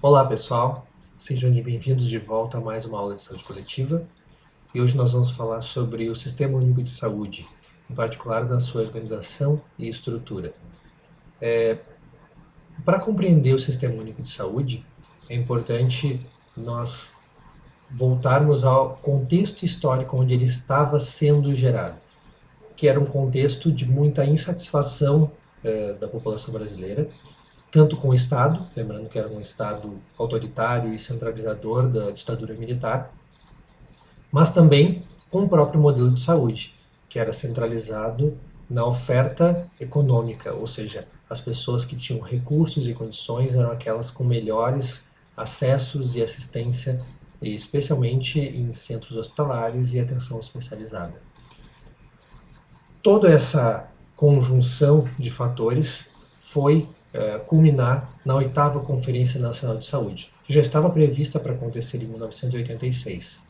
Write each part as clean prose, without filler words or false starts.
Olá pessoal, sejam bem-vindos de volta a mais uma aula de saúde coletiva e hoje nós vamos falar sobre o Sistema Único de Saúde, em particular na sua organização e estrutura. Para compreender o Sistema Único de Saúde, é importante nós voltarmos ao contexto histórico onde ele estava sendo gerado, que era um contexto de muita insatisfação da população brasileira, tanto com o Estado, lembrando que era um Estado autoritário e centralizador da ditadura militar, mas também com o próprio modelo de saúde, que era centralizado na oferta econômica, ou seja, as pessoas que tinham recursos e condições eram aquelas com melhores acessos e assistência, especialmente em centros hospitalares e atenção especializada. Toda essa conjunção de fatores foi culminar na 8ª Conferência Nacional de Saúde, que já estava prevista para acontecer em 1986.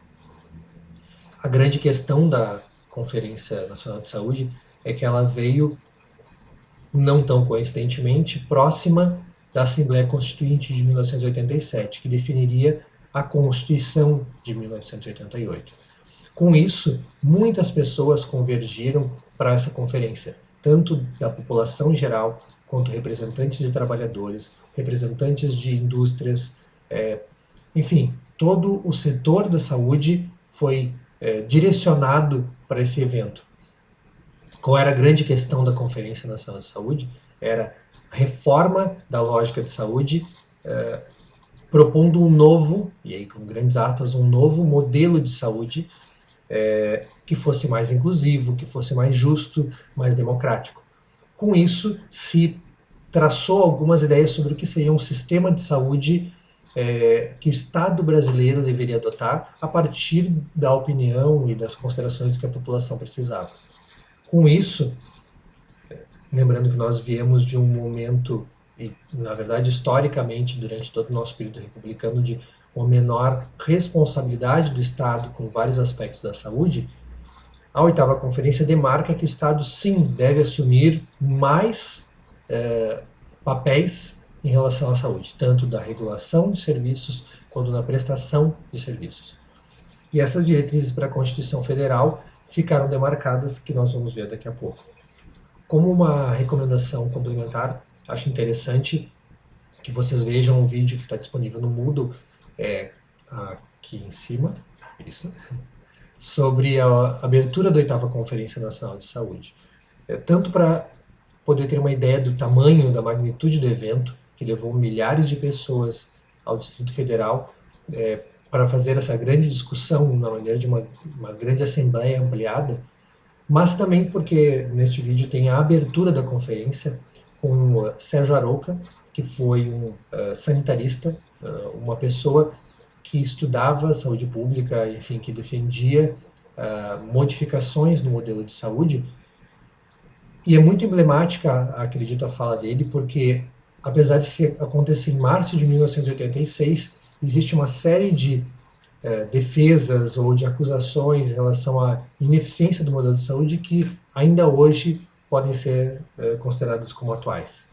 A grande questão da Conferência Nacional de Saúde é que ela veio, não tão coincidentemente, próxima da Assembleia Constituinte de 1987, que definiria a Constituição de 1988. Com isso, muitas pessoas convergiram para essa conferência, tanto da população em geral, quanto representantes de trabalhadores, representantes de indústrias, enfim, todo o setor da saúde foi direcionado para esse evento. Qual era a grande questão da Conferência Nacional de Saúde? Era a reforma da lógica de saúde, propondo um novo, e aí com grandes aspas, um novo modelo de saúde que fosse mais inclusivo, que fosse mais justo, mais democrático. Com isso, se traçou algumas ideias sobre o que seria um sistema de saúde que o Estado brasileiro deveria adotar a partir da opinião e das considerações do que a população precisava. Com isso, lembrando que nós viemos de um momento, e na verdade historicamente, durante todo o nosso período republicano, de uma menor responsabilidade do Estado com vários aspectos da saúde, a 8ª Conferência demarca que o Estado, sim, deve assumir mais papéis em relação à saúde, tanto da regulação de serviços quanto na prestação de serviços. E essas diretrizes para a Constituição Federal ficaram demarcadas, que nós vamos ver daqui a pouco. Como uma recomendação complementar, acho interessante que vocês vejam um vídeo que está disponível no Moodle, aqui em cima, isso, sobre a abertura da 8ª Conferência Nacional de Saúde. Tanto para poder ter uma ideia do tamanho, da magnitude do evento, que levou milhares de pessoas ao Distrito Federal para fazer essa grande discussão na maneira de uma grande assembleia ampliada, mas também porque neste vídeo tem a abertura da conferência com o Sérgio Arouca, que foi um sanitarista, uma pessoa que estudava saúde pública, enfim, que defendia modificações no modelo de saúde. E é muito emblemática, acredito, a fala dele, porque apesar de acontecer em março de 1986, existe uma série de defesas ou de acusações em relação à ineficiência do modelo de saúde que ainda hoje podem ser consideradas como atuais.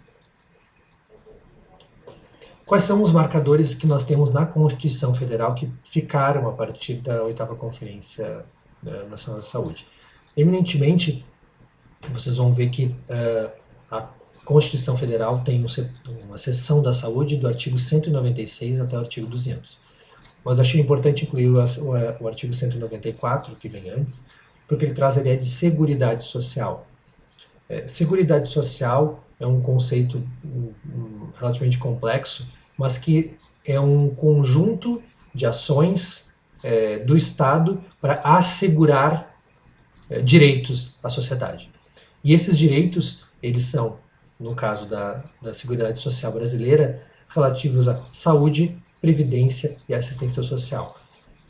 Quais são os marcadores que nós temos na Constituição Federal que ficaram a partir da 8ª Conferência Nacional de Saúde? Eminentemente, vocês vão ver que a Constituição Federal tem uma seção da saúde do artigo 196 até o artigo 200. Mas achei importante incluir o artigo 194, que vem antes, porque ele traz a ideia de seguridade social. Seguridade social é um conceito relativamente complexo, mas que é um conjunto de ações do Estado para assegurar direitos à sociedade. E esses direitos, eles são, no caso da Seguridade Social brasileira, relativos à saúde, previdência e assistência social,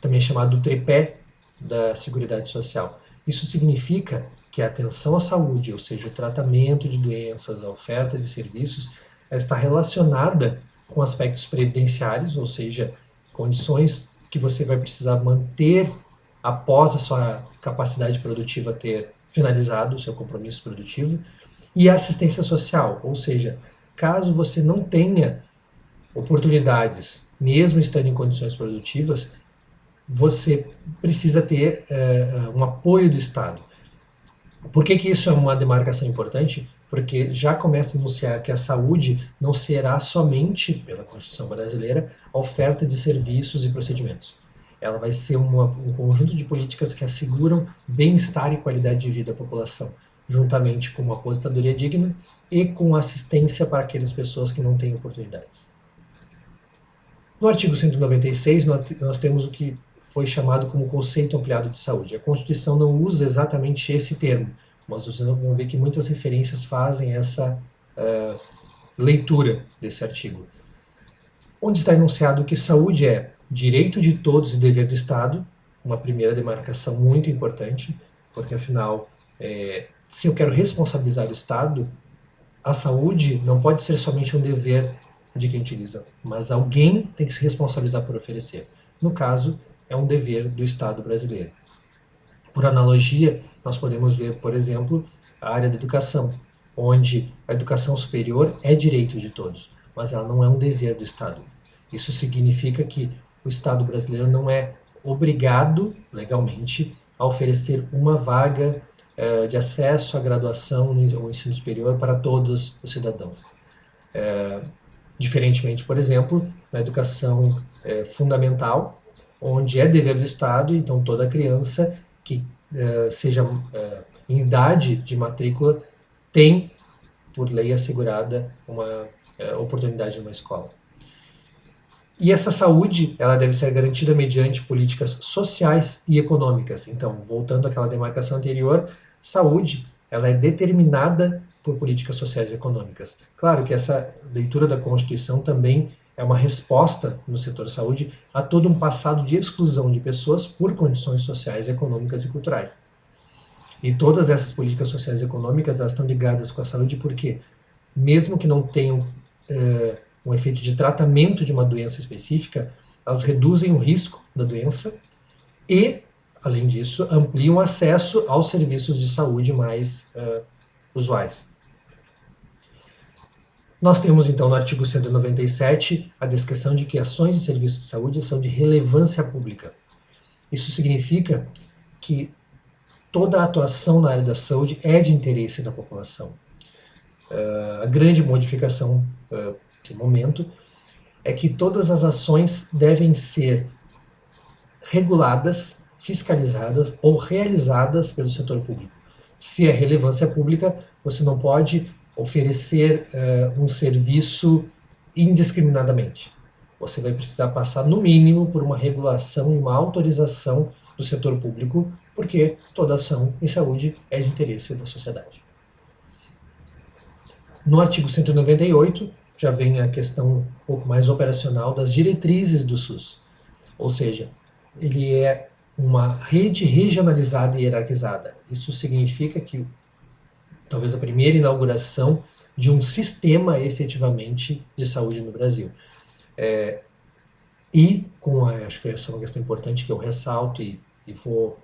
também chamado tripé da Seguridade Social. Isso significa que a atenção à saúde, ou seja, o tratamento de doenças, a oferta de serviços, está relacionada com aspectos previdenciários, ou seja, condições que você vai precisar manter após a sua capacidade produtiva ter finalizado o seu compromisso produtivo, e a assistência social, ou seja, caso você não tenha oportunidades, mesmo estando em condições produtivas, você precisa ter um apoio do Estado. Por que isso é uma demarcação importante? Porque já começa a anunciar que a saúde não será somente, pela Constituição brasileira, a oferta de serviços e procedimentos. Ela vai ser um conjunto de políticas que asseguram bem-estar e qualidade de vida à população, juntamente com uma aposentadoria digna e com assistência para aquelas pessoas que não têm oportunidades. No artigo 196, nós temos o que foi chamado como conceito ampliado de saúde. A Constituição não usa exatamente esse termo, mas vocês vão ver que muitas referências fazem essa leitura desse artigo, onde está enunciado que saúde é direito de todos e dever do Estado, uma primeira demarcação muito importante, porque afinal, se eu quero responsabilizar o Estado, a saúde não pode ser somente um dever de quem utiliza, mas alguém tem que se responsabilizar por oferecer. No caso, é um dever do Estado brasileiro. Por analogia, nós podemos ver, por exemplo, a área da educação, onde a educação superior é direito de todos, mas ela não é um dever do Estado. Isso significa que o Estado brasileiro não é obrigado, legalmente, a oferecer uma vaga de acesso à graduação ou ensino superior para todos os cidadãos. Diferentemente, por exemplo, na educação fundamental, onde é dever do Estado, então toda criança que seja em idade de matrícula tem, por lei, assegurada uma oportunidade numa escola. E essa saúde, ela deve ser garantida mediante políticas sociais e econômicas. Então, voltando àquela demarcação anterior, saúde, ela é determinada por políticas sociais e econômicas. Claro que essa leitura da Constituição também é uma resposta no setor saúde a todo um passado de exclusão de pessoas por condições sociais, econômicas e culturais. E todas essas políticas sociais e econômicas, elas estão ligadas com a saúde porque, mesmo que não tenham um efeito de tratamento de uma doença específica, elas reduzem o risco da doença e, além disso, ampliam o acesso aos serviços de saúde mais usuais. Nós temos, então, no artigo 197, a descrição de que ações e serviços de saúde são de relevância pública. Isso significa que toda a atuação na área da saúde é de interesse da população. A grande modificação nesse momento é que todas as ações devem ser reguladas, fiscalizadas ou realizadas pelo setor público. Se é relevância pública, você não pode oferecer um serviço indiscriminadamente. Você vai precisar passar, no mínimo, por uma regulação e uma autorização do setor público, porque toda ação em saúde é de interesse da sociedade. No artigo 198, já vem a questão um pouco mais operacional das diretrizes do SUS. Ou seja, ele é uma rede regionalizada e hierarquizada. Isso significa que talvez a primeira inauguração de um sistema efetivamente de saúde no Brasil. Acho que essa é uma questão importante que eu ressalto e vou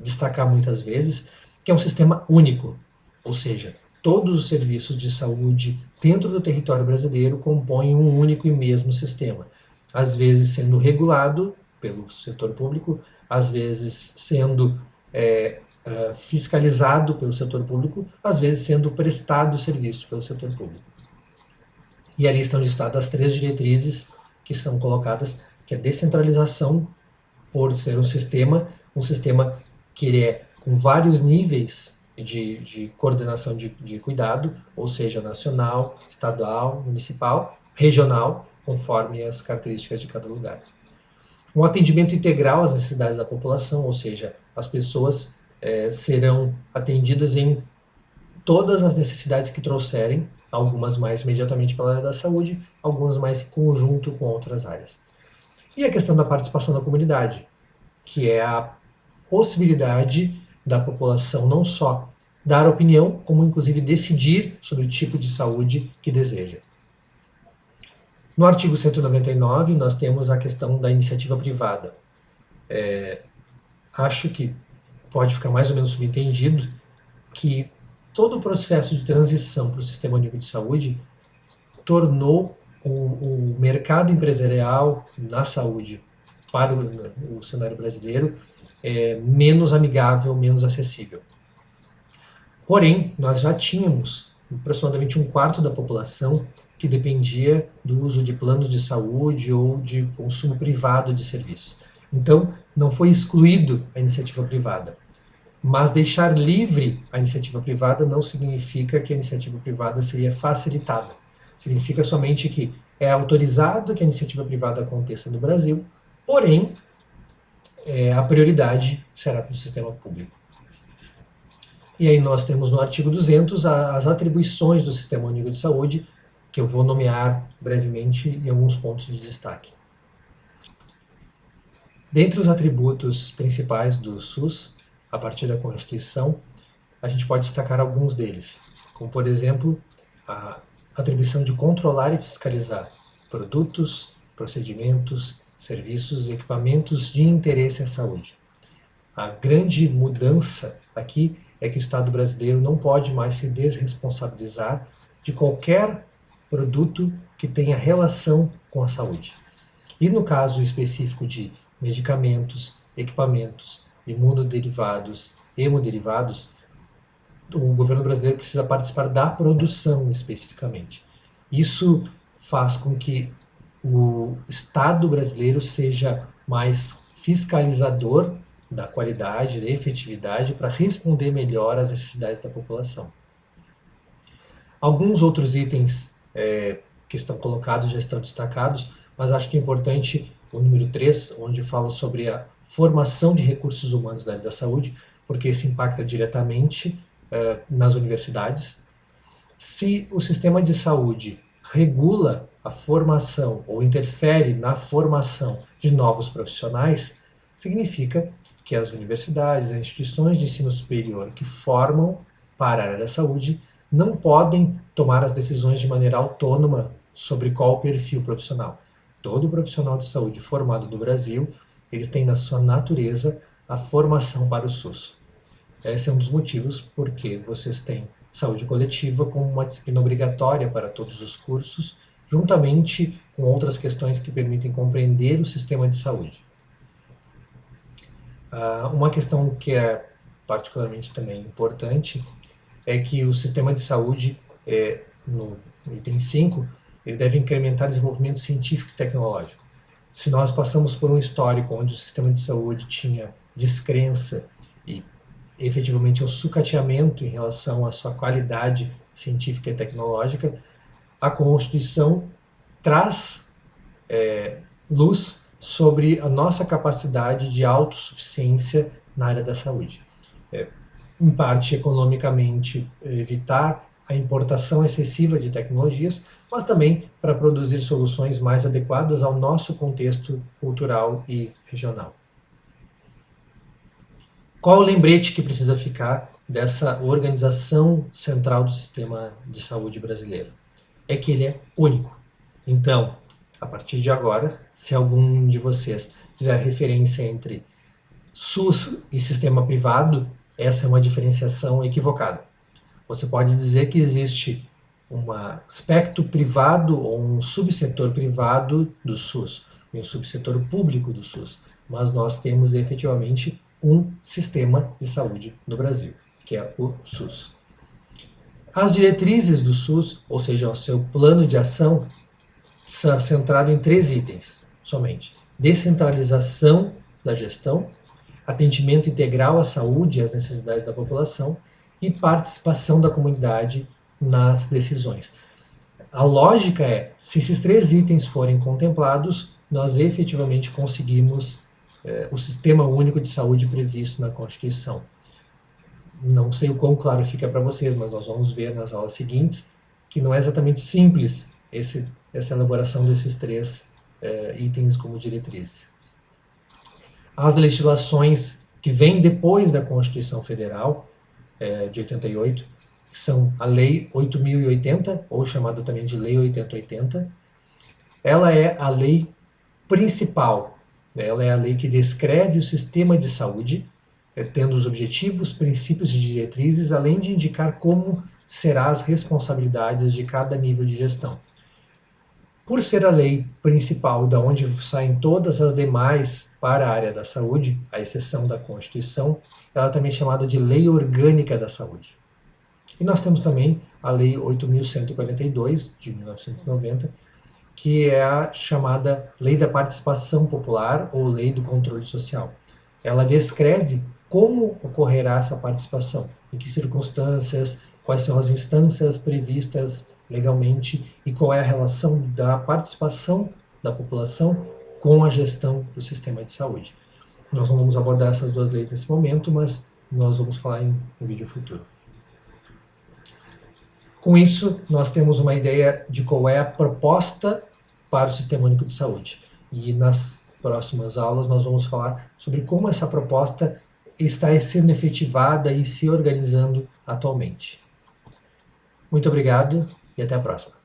destacar muitas vezes, que é um sistema único, ou seja, todos os serviços de saúde dentro do território brasileiro compõem um único e mesmo sistema, às vezes sendo regulado pelo setor público, às vezes sendo fiscalizado pelo setor público, às vezes sendo prestado serviço pelo setor público. E ali estão listadas as 3 diretrizes que são colocadas, que é descentralização, por ser um sistema que ele é com vários níveis de coordenação de cuidado, ou seja, nacional, estadual, municipal, regional, conforme as características de cada lugar. Um atendimento integral às necessidades da população, ou seja, as pessoas serão atendidas em todas as necessidades que trouxerem, algumas mais imediatamente pela área da saúde, algumas mais em conjunto com outras áreas. E a questão da participação da comunidade, que é a possibilidade da população não só dar opinião, como inclusive decidir sobre o tipo de saúde que deseja. No artigo 199, nós temos a questão da iniciativa privada. Acho que pode ficar mais ou menos subentendido que todo o processo de transição para o Sistema Único de Saúde, tornou o mercado empresarial na saúde para o cenário brasileiro menos amigável, menos acessível. Porém, nós já tínhamos aproximadamente um quarto da população que dependia do uso de planos de saúde ou de consumo privado de serviços. Então, não foi excluído a iniciativa privada. Mas deixar livre a iniciativa privada não significa que a iniciativa privada seria facilitada. Significa somente que é autorizado que a iniciativa privada aconteça no Brasil, porém, a prioridade será para o sistema público. E aí nós temos no artigo 200 as atribuições do Sistema Único de Saúde, que eu vou nomear brevemente em alguns pontos de destaque. Dentre os atributos principais do SUS, a partir da Constituição, a gente pode destacar alguns deles, como, por exemplo, a atribuição de controlar e fiscalizar produtos, procedimentos, serviços e equipamentos de interesse à saúde. A grande mudança aqui é que o Estado brasileiro não pode mais se desresponsabilizar de qualquer produto que tenha relação com a saúde. E no caso específico de medicamentos, equipamentos, imunoderivados, hemoderivados, o governo brasileiro precisa participar da produção especificamente. Isso faz com que o Estado brasileiro seja mais fiscalizador da qualidade, da efetividade, para responder melhor às necessidades da população. Alguns outros itens que estão colocados já estão destacados, mas acho que é importante o número 3, onde fala sobre a formação de recursos humanos da área da saúde, porque isso impacta diretamente nas universidades. Se o sistema de saúde regula a formação ou interfere na formação de novos profissionais, significa que as universidades, as instituições de ensino superior que formam para a área da saúde não podem tomar as decisões de maneira autônoma sobre qual o perfil profissional. Todo profissional de saúde formado no Brasil, eles têm na sua natureza a formação para o SUS. Esse é um dos motivos porque vocês têm saúde coletiva como uma disciplina obrigatória para todos os cursos, juntamente com outras questões que permitem compreender o sistema de saúde. Uma questão que é particularmente também importante é que o sistema de saúde, no item 5, ele deve incrementar desenvolvimento científico e tecnológico. Se nós passamos por um histórico onde o sistema de saúde tinha descrença e efetivamente um sucateamento em relação à sua qualidade científica e tecnológica, a Constituição traz luz sobre a nossa capacidade de autossuficiência na área da saúde. Em parte, economicamente, evitar a importação excessiva de tecnologias, mas também para produzir soluções mais adequadas ao nosso contexto cultural e regional. Qual o lembrete que precisa ficar dessa organização central do sistema de saúde brasileiro? É que ele é único. Então, a partir de agora, se algum de vocês fizer referência entre SUS e sistema privado, essa é uma diferenciação equivocada. Você pode dizer que existe um aspecto privado ou um subsetor privado do SUS, e um subsetor público do SUS, mas nós temos efetivamente um sistema de saúde no Brasil, que é o SUS. As diretrizes do SUS, ou seja, o seu plano de ação, são centrado em 3 itens somente: descentralização da gestão, atendimento integral à saúde e às necessidades da população e participação da comunidade nas decisões. A lógica é, se esses 3 itens forem contemplados, nós efetivamente conseguimos o Sistema Único de Saúde previsto na Constituição. Não sei o quão claro fica para vocês, mas nós vamos ver nas aulas seguintes que não é exatamente simples essa elaboração desses 3 itens como diretrizes. As legislações que vêm depois da Constituição Federal de 88, que são a Lei 8.080, ou chamada também de Lei 8080, ela é a lei principal. Ela é a lei que descreve o sistema de saúde, tendo os objetivos, princípios e diretrizes, além de indicar como serão as responsabilidades de cada nível de gestão. Por ser a lei principal da onde saem todas as demais para a área da saúde, à exceção da Constituição, ela também é chamada de Lei Orgânica da Saúde. E nós temos também a Lei 8.142, de 1990, que é a chamada Lei da Participação Popular ou Lei do Controle Social. Ela descreve como ocorrerá essa participação, em que circunstâncias, quais são as instâncias previstas legalmente e qual é a relação da participação da população com a gestão do sistema de saúde. Nós não vamos abordar essas duas leis nesse momento, mas nós vamos falar em um vídeo futuro. Com isso, nós temos uma ideia de qual é a proposta para o Sistema Único de Saúde. E nas próximas aulas nós vamos falar sobre como essa proposta está sendo efetivada e se organizando atualmente. Muito obrigado e até a próxima.